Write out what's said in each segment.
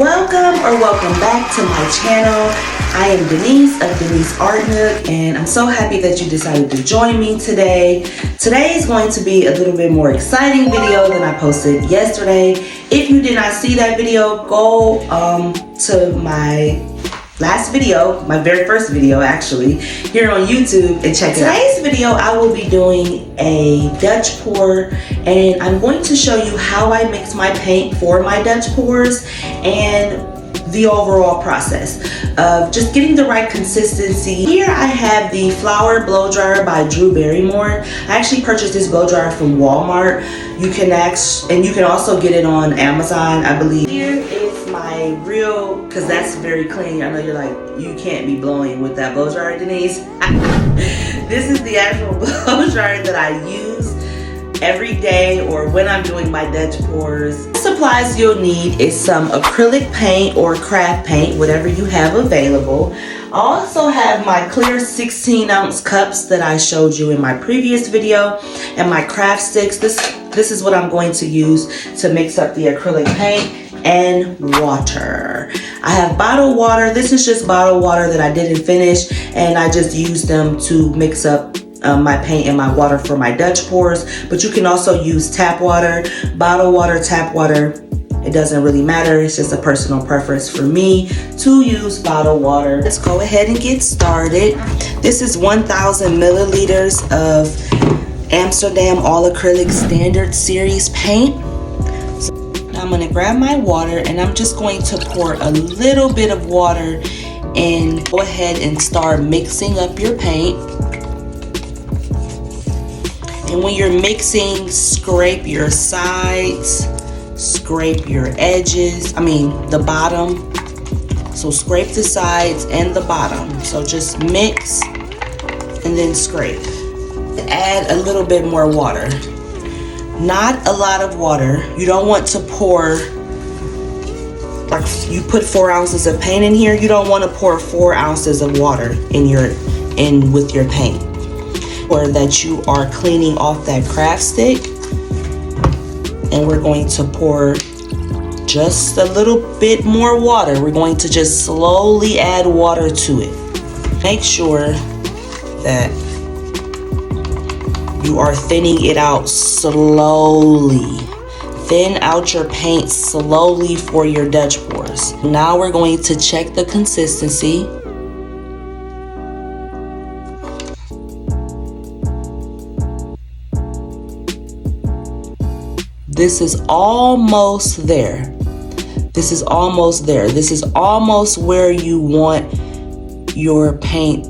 Welcome back to my channel. I am Denise of Denise Art Nook, and I'm so happy that you decided to join me today. Today is going to be a little bit more exciting video than I posted yesterday. If you did not see that video, go to my last video, my very first video actually, here on YouTube, and check it out. Today's video I will be doing a Dutch pour, and I'm going to show you how I mix my paint for my Dutch pours and the overall process of just getting the right consistency. Here I have the Flower Blow Dryer by Drew Barrymore. I actually purchased this blow dryer from Walmart. You can also get it on Amazon, I believe. Here is my real, because that's very clean. I know you're like, you can't be blowing with that blow dryer, Denise. This is the actual blow dryer that I use every day or when I'm doing my Dutch pours. Supplies you'll need is some acrylic paint or craft paint, whatever you have available. I also have my clear 16-ounce cups that I showed you in my previous video, and my craft sticks. This is what I'm going to use to mix up the acrylic paint, and water. I have bottled water. This is just bottled water that I didn't finish, and I just used them to mix up my paint and my water for my Dutch pours. But you can also use tap water, bottled water, tap water. It doesn't really matter. It's just a personal preference for me to use bottled water. Let's go ahead and get started. This is 1,000 milliliters of Amsterdam All Acrylic Standard Series paint. So I'm going to grab my water, and I'm just going to pour a little bit of water and go ahead and start mixing up your paint. And when you're mixing, scrape your sides, scrape your edges, the bottom. So scrape the sides and the bottom. So just mix and then scrape. Add a little bit more water. Not a lot of water. You don't want to pour, like you put 4 ounces of paint in here, you don't want to pour 4 ounces of water in with your paint. Or that you are cleaning off that craft stick, and we're going to pour just a little bit more water. We're going to just slowly add water to it. Make sure that you are thinning it out slowly. Thin out your paint slowly for your Dutch pours. Now we're going to check the consistency. This is almost there. This is almost there. This is almost where you want your paint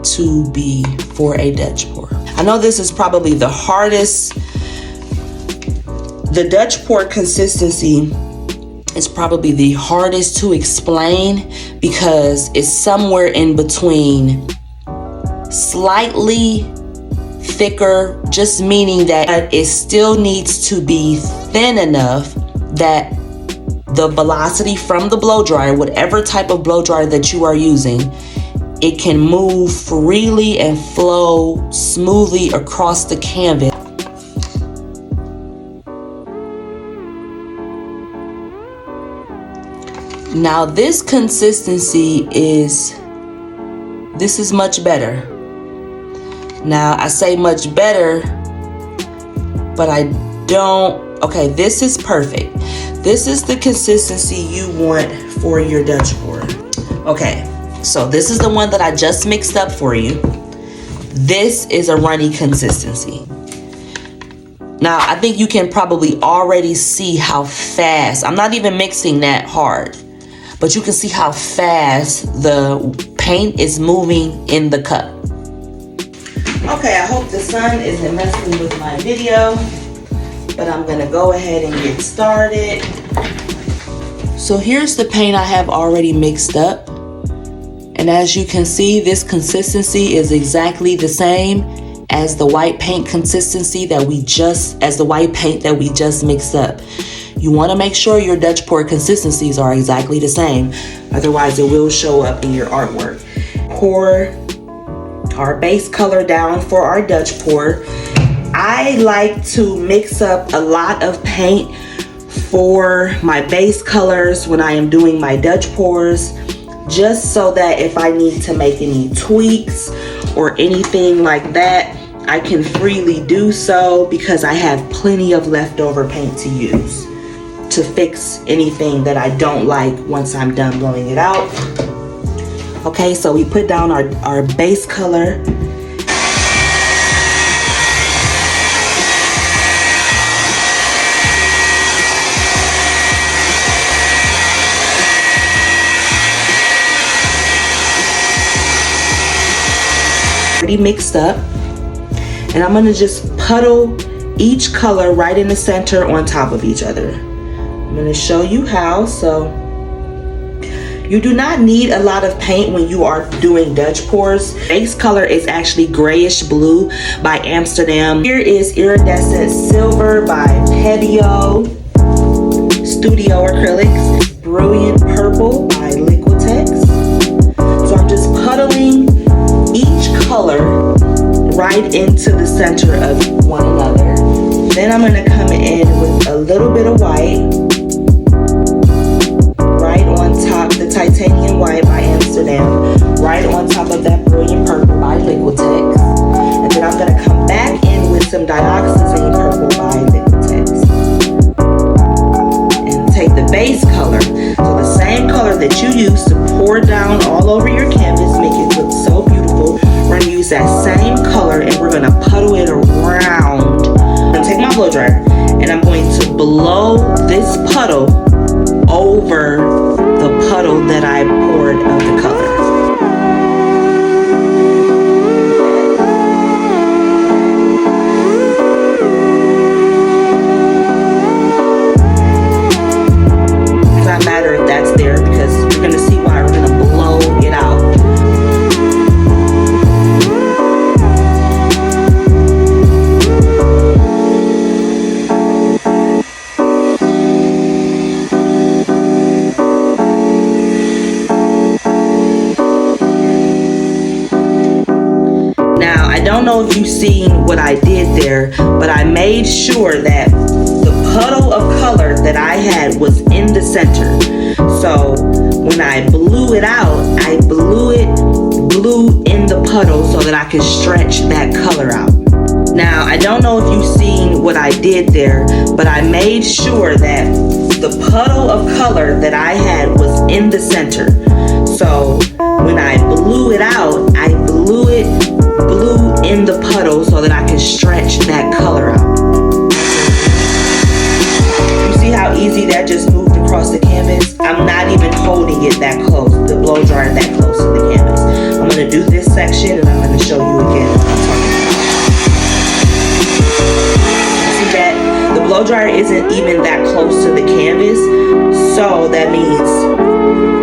to be for a Dutch pour. I know this is probably the hardest. The Dutch pour consistency is probably the hardest to explain because it's somewhere in between slightly thicker, just meaning that it still needs to be thin enough that the velocity from the blow dryer, whatever type of blow dryer that you are using, it can move freely and flow smoothly across the canvas. Now this consistency is much better. Now I say much better, but I don't. Okay, this is perfect. This is the consistency you want for your Dutch pour. Okay, so this is the one that I just mixed up for you. This is a runny consistency. Now I think you can probably already see how fast, I'm not even mixing that hard, but you can see how fast the paint is moving in the cup. Okay, I hope the sun isn't messing with my video, but I'm gonna go ahead and get started. So here's the paint I have already mixed up. And as you can see, this consistency is exactly the same as the white paint consistency that we just mixed up. You wanna make sure your Dutch pour consistencies are exactly the same, otherwise it will show up in your artwork. Pour our base color down for our Dutch pour. I like to mix up a lot of paint for my base colors when I am doing my Dutch pours, just so that if I need to make any tweaks or anything like that, I can freely do so, because I have plenty of leftover paint to use to fix anything that I don't like once I'm done blowing it out. Okay, so we put down our base color. Already mixed up, and I'm gonna just puddle each color right in the center on top of each other. I'm gonna show you how. So you do not need a lot of paint when you are doing Dutch pours. Base color is actually grayish blue by Amsterdam. Here is iridescent silver by Pebeo Studio Acrylics, brilliant purple by Liquitex. So I'm just puddling each color right into the center of one another. Then I'm going to come in with a little bit of white right on top, the titanium white by Amsterdam, right on top of that brilliant purple by Liquitex. And then I'm going to come back in with some dioxazine purple by Liquitex. And take the base color, so the same color that you use to pour down all over your canvas, make it look so beautiful. We're going to use that same color and we're going to puddle it around. I'm going to take my blow dryer and I'm going to blow this puddle over the puddle that I poured of the color. It does not matter if that's there, because we're going to see why we're going to blow it out. I don't know if you've seen what I did there, but I made sure that the puddle of color that I had was in the center. So when I blew it out, I blew in the puddle so that I could stretch that color out. Now, I don't know if you've seen what I did there, but I made sure that the puddle of color that I had was in the center. So when I blew it out, I blew in the puddle so that I could stretch that color out. You see how easy that just moved across the canvas? I'm not even holding it that close, the blow dryer that close to the canvas. I'm going to do this section and I'm going to show you again what I'm talking about. See that? The blow dryer isn't even that close to the canvas, so that means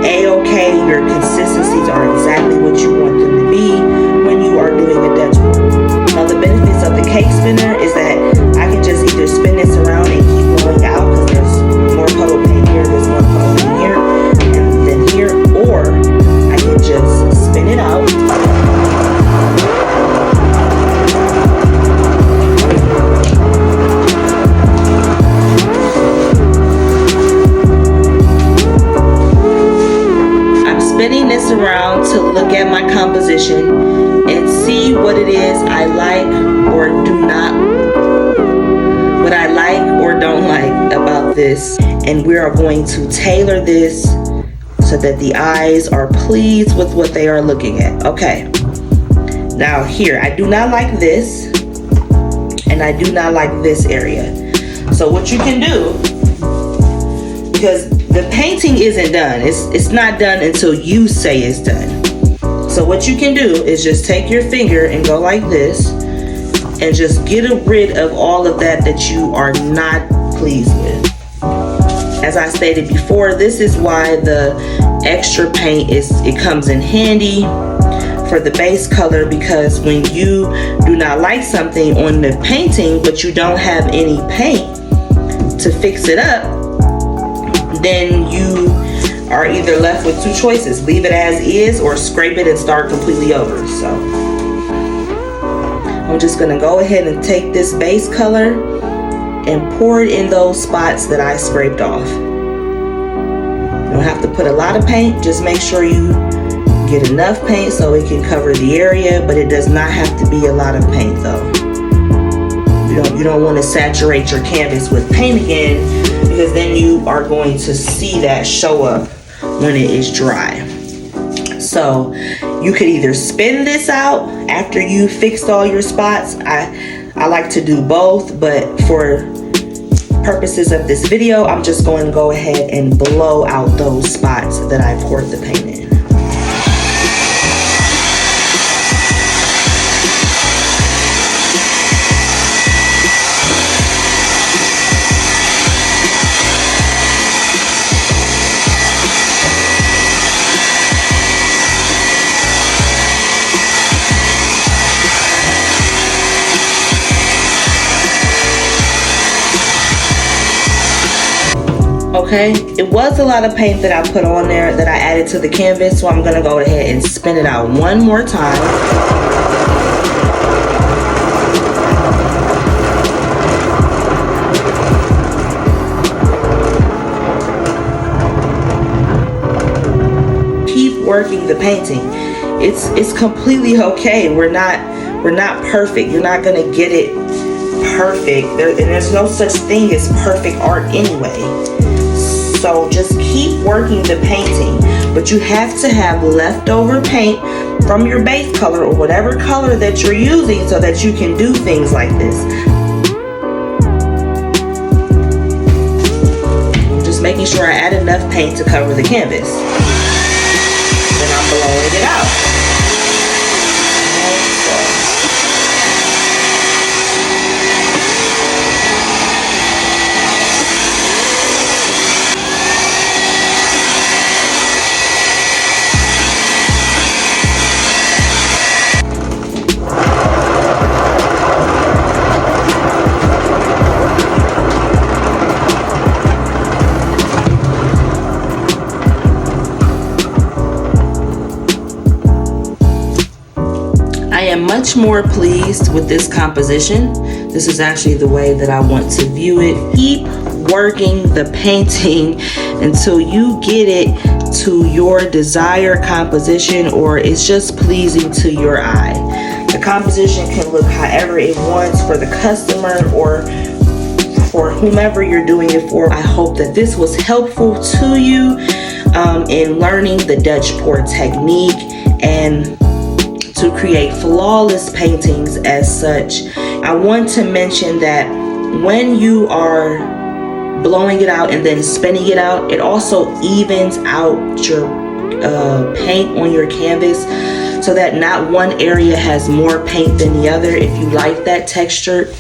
A-okay, your consistencies are exactly what you want them to be when you are doing a Dutch pour. Now the benefits of the cake spinner is that I can just either spin this around and keep blowing out, because there's more puddle paint here, there's more puddle paint here, and then here, or I can just spin it out. Spinning this around to look at my composition and see what it is I like or do not, what I like or don't like about this. And we are going to tailor this so that the eyes are pleased with what they are looking at. Okay. Now here, I do not like this and I do not like this area. So what you can do, because the painting isn't done. It's not done until you say it's done. So what you can do is just take your finger and go like this and just get rid of all of that you are not pleased with. As I stated before, this is why the extra paint it comes in handy for the base color, because when you do not like something on the painting but you don't have any paint to fix it up, then you are either left with two choices: leave it as is or scrape it and start completely over. So I'm just gonna go ahead and take this base color and pour it in those spots that I scraped off. You don't have to put a lot of paint, just make sure you get enough paint so it can cover the area, but it does not have to be a lot of paint though. You don't want to saturate your canvas with paint again, because then you are going to see that show up when it is dry. So you could either spin this out after you fixed all your spots. I like to do both, but for purposes of this video, I'm just going to go ahead and blow out those spots that I poured the paint in. Okay, it was a lot of paint that I put on there that I added to the canvas, so I'm gonna go ahead and spin it out one more time. Keep working the painting. It's completely okay. We're not perfect. You're not gonna get it perfect. And there's no such thing as perfect art anyway. So just keep working the painting, but you have to have leftover paint from your base color or whatever color that you're using so that you can do things like this. I'm just making sure I add enough paint to cover the canvas. Then I'm blowing it out. I am much more pleased with this composition. This is actually the way that I want to view it. Keep working the painting until you get it to your desired composition, or it's just pleasing to your eye. The composition can look however it wants for the customer or for whomever you're doing it for. I hope that this was helpful to you in learning the Dutch pour technique and to create flawless paintings as such. I want to mention that when you are blowing it out and then spinning it out, it also evens out your paint on your canvas so that not one area has more paint than the other. If you like that textured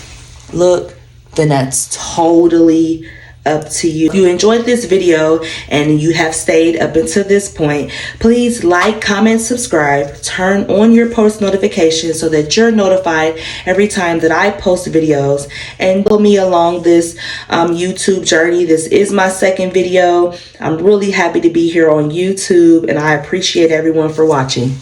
look, then that's totally up to you. If you enjoyed this video and you have stayed up until this point, please like, comment, subscribe, turn on your post notifications so that you're notified every time that I post videos, and follow me along this YouTube journey. This is my second video. I'm really happy to be here on YouTube, and I appreciate everyone for watching.